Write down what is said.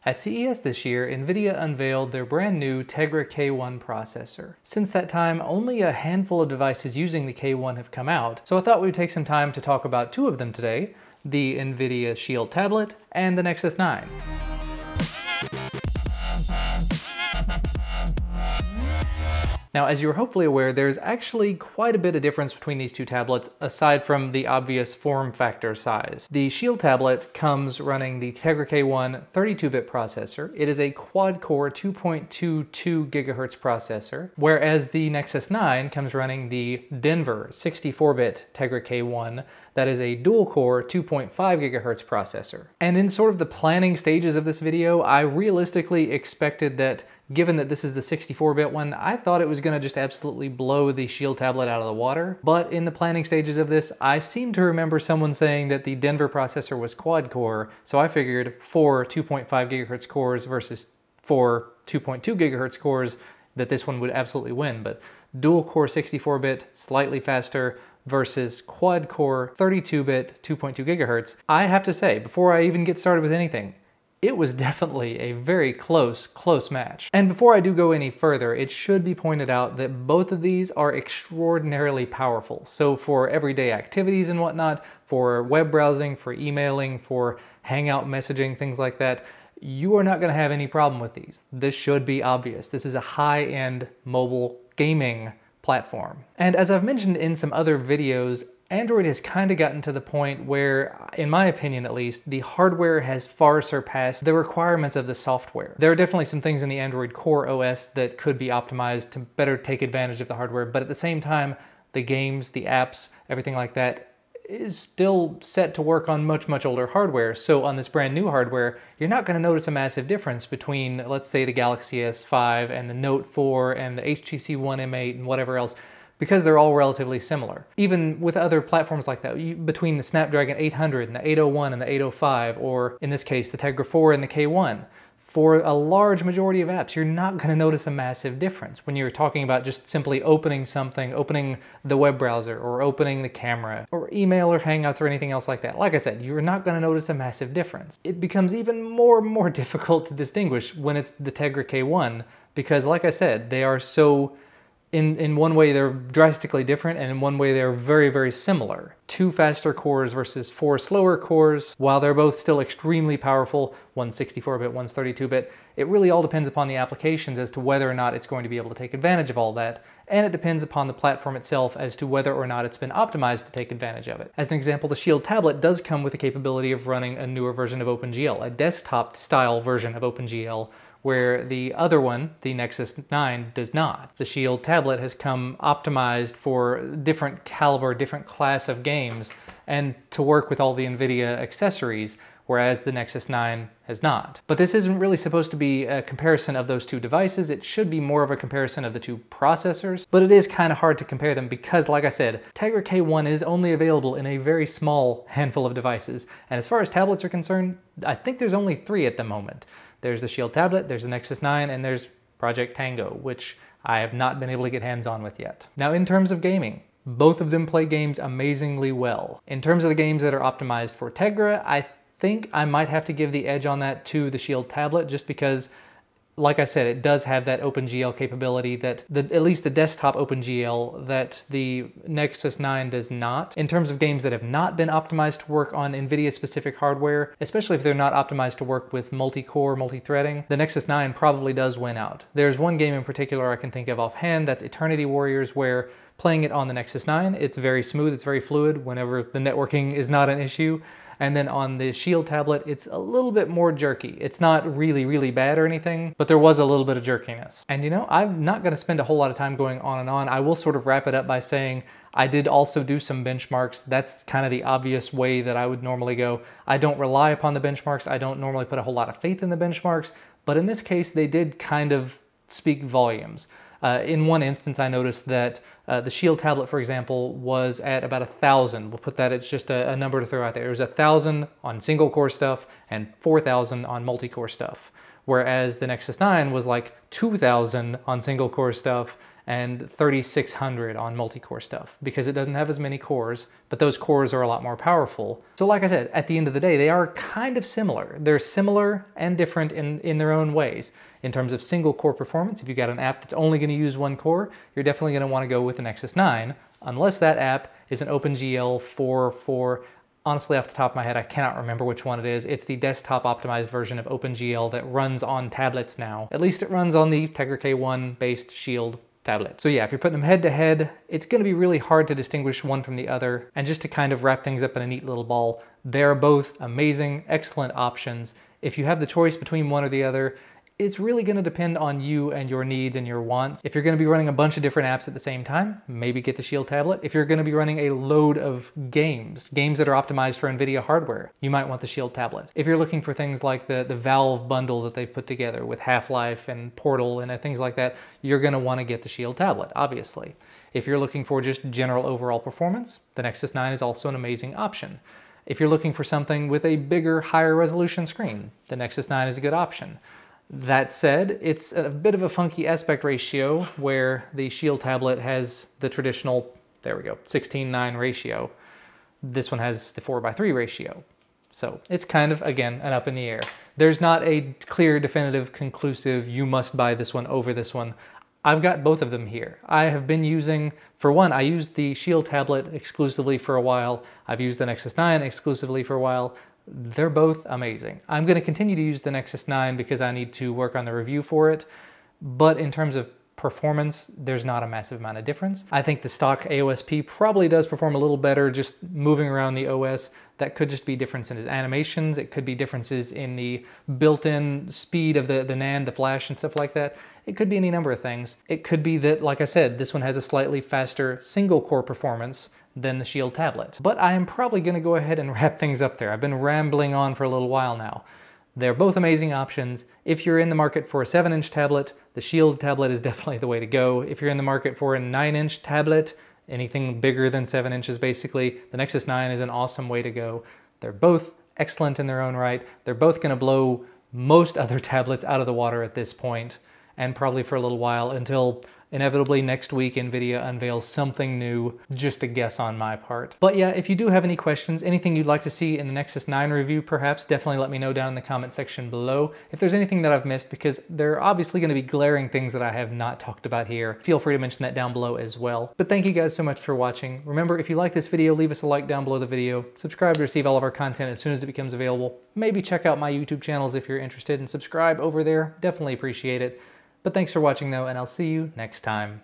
At CES this year, Nvidia unveiled their brand new Tegra K1 processor. Since that time, only a handful of devices using the K1 have come out, so I thought we'd take some time to talk about two of them today, the Nvidia SHIELD Tablet and the Nexus 9. Now, as you're hopefully aware, there's actually quite a bit of difference between these two tablets, aside from the obvious form factor size. The SHIELD tablet comes running the Tegra K1 32-bit processor. It is a quad-core 2.22 GHz processor, whereas the Nexus 9 comes running the Denver 64-bit Tegra K1. That is a dual-core 2.5 GHz processor. And in sort of the planning stages of this video, I realistically expected that, given that this is the 64-bit one, I thought it was going to just absolutely blow the SHIELD tablet out of the water. But in the planning stages of this, I seem to remember someone saying that the Denver processor was quad-core, so I figured 4 2.5 GHz cores versus 4 2.2 GHz cores, that this one would absolutely win. But dual-core 64-bit, slightly faster, versus quad-core 32-bit 2.2 GHz, I have to say, before I even get started with anything, it was definitely a very close match. And before I do go any further, it should be pointed out that both of these are extraordinarily powerful. So for everyday activities and whatnot, for web browsing, for emailing, for hangout messaging, things like that, you are not going to have any problem with these. This should be obvious. This is a high-end mobile gaming platform. And as I've mentioned in some other videos, Android has kind of gotten to the point where, in my opinion at least, the hardware has far surpassed the requirements of the software. There are definitely some things in the Android Core OS that could be optimized to better take advantage of the hardware, but at the same time, the games, the apps, everything like that is still set to work on much older hardware. So on this brand new hardware, you're not going to notice a massive difference between, let's say, the Galaxy S5 and the Note 4 and the HTC One M8 and whatever else, because they're all relatively similar. Even with other platforms like that, between the Snapdragon 800 and the 801 and the 805, or in this case, the Tegra 4 and the K1, for a large majority of apps, you're not going to notice a massive difference when you're talking about just simply opening something, opening the web browser, or opening the camera, or email or Hangouts or anything else like that. Like I said, you're not going to notice a massive difference. It becomes even more difficult to distinguish when it's the Tegra K1, because like I said, they are so... In one way, they're drastically different, and in one way, they're very similar. 2 faster cores versus 4 slower cores. While they're both still extremely powerful, one's 64-bit, one's 32-bit, it really all depends upon the applications as to whether or not it's going to be able to take advantage of all that, and it depends upon the platform itself as to whether or not it's been optimized to take advantage of it. As an example, the SHIELD tablet does come with the capability of running a newer version of OpenGL, a desktop-style version of OpenGL, where the other one, the Nexus 9, does not. The SHIELD tablet has come optimized for different caliber, different class of games, and to work with all the Nvidia accessories, whereas the Nexus 9 has not. But this isn't really supposed to be a comparison of those two devices. It should be more of a comparison of the two processors, but it is kind of hard to compare them because, like I said, Tegra K1 is only available in a very small handful of devices, and as far as tablets are concerned, I think there's only 3 at the moment. There's the SHIELD tablet, there's the Nexus 9, and there's Project Tango, which I have not been able to get hands on with yet. Now, in terms of gaming, both of them play games amazingly well. In terms of the games that are optimized for Tegra, I think I might have to give the edge on that to the SHIELD tablet, just because, like I said, it does have that OpenGL capability that, at least the desktop OpenGL, that the Nexus 9 does not. In terms of games that have not been optimized to work on NVIDIA-specific hardware, especially if they're not optimized to work with multi-core, multi-threading, the Nexus 9 probably does win out. There's one game in particular I can think of offhand, that's Eternity Warriors, where playing it on the Nexus 9, it's very smooth, it's very fluid whenever the networking is not an issue. And then on the SHIELD tablet, it's a little bit more jerky. It's not really bad or anything, but there was a little bit of jerkiness. And you know, I'm not gonna spend a whole lot of time going on and on. I will sort of wrap it up by saying I did also do some benchmarks. That's kind of the obvious way that I would normally go. I don't rely upon the benchmarks. I don't normally put a whole lot of faith in the benchmarks, but in this case, they did kind of speak volumes. In one instance, I noticed that the SHIELD tablet, for example, was at about 1,000. We'll put that, it's just a number to throw out there. It was 1,000 on single core stuff and 4,000 on multi-core stuff. Whereas the Nexus 9 was like 2,000 on single core stuff and 3600 on multi-core stuff because it doesn't have as many cores, but those cores are a lot more powerful. So like I said, at the end of the day, they are kind of similar. They're similar and different in their own ways. In terms of single core performance, if you've got an app that's only going to use one core, you're definitely going to want to go with the Nexus 9, unless that app is an OpenGL 4.4. Honestly, off the top of my head, I cannot remember which one it is. It's the desktop optimized version of OpenGL that runs on tablets now. At least it runs on the Tegra K1 based Shield tablet. So yeah, if you're putting them head to head, it's going to be really hard to distinguish one from the other. And just to kind of wrap things up in a neat little ball, they're both amazing, excellent options. If you have the choice between one or the other, it's really going to depend on you and your needs and your wants. If you're going to be running a bunch of different apps at the same time, maybe get the Shield tablet. If you're going to be running a load of games that are optimized for Nvidia hardware, you might want the Shield tablet. If you're looking for things like the Valve bundle that they've put together with Half-Life and Portal and things like that, you're going to want to get the Shield tablet, obviously. If you're looking for just general overall performance, the Nexus 9 is also an amazing option. If you're looking for something with a bigger, higher resolution screen, the Nexus 9 is a good option. That said, it's a bit of a funky aspect ratio where the Shield tablet has the traditional, there we go, 16:9 ratio. This one has the 4:3 ratio. So it's kind of, again, an up in the air. There's not a clear, definitive, conclusive, you must buy this one over this one. I've got both of them here. I have been using, for one, I used the Shield tablet exclusively for a while. I've used the Nexus 9 exclusively for a while. They're both amazing. I'm going to continue to use the Nexus 9 because I need to work on the review for it, but in terms of performance, there's not a massive amount of difference. I think the stock AOSP probably does perform a little better just moving around the OS. That could just be differences in animations. It could be differences in the built-in speed of the NAND, the flash and stuff like that. It could be any number of things. It could be that, like I said, this one has a slightly faster single core performance than the Shield tablet. But I am probably going to go ahead and wrap things up there. I've been rambling on for a little while now. They're both amazing options. If you're in the market for a 7-inch tablet, the Shield tablet is definitely the way to go. If you're in the market for a 9-inch tablet, anything bigger than 7 inches basically, the Nexus 9 is an awesome way to go. They're both excellent in their own right. They're both going to blow most other tablets out of the water at this point, and probably for a little while until inevitably next week Nvidia unveils something new, just a guess on my part. But yeah, if you do have any questions, anything you'd like to see in the Nexus 9 review perhaps, definitely let me know down in the comment section below. If there's anything that I've missed, because there are obviously going to be glaring things that I have not talked about here, feel free to mention that down below as well. But thank you guys so much for watching. Remember, if you like this video, leave us a like down below the video, subscribe to receive all of our content as soon as it becomes available. Maybe check out my YouTube channels if you're interested and subscribe over there, definitely appreciate it. But thanks for watching though, and I'll see you next time.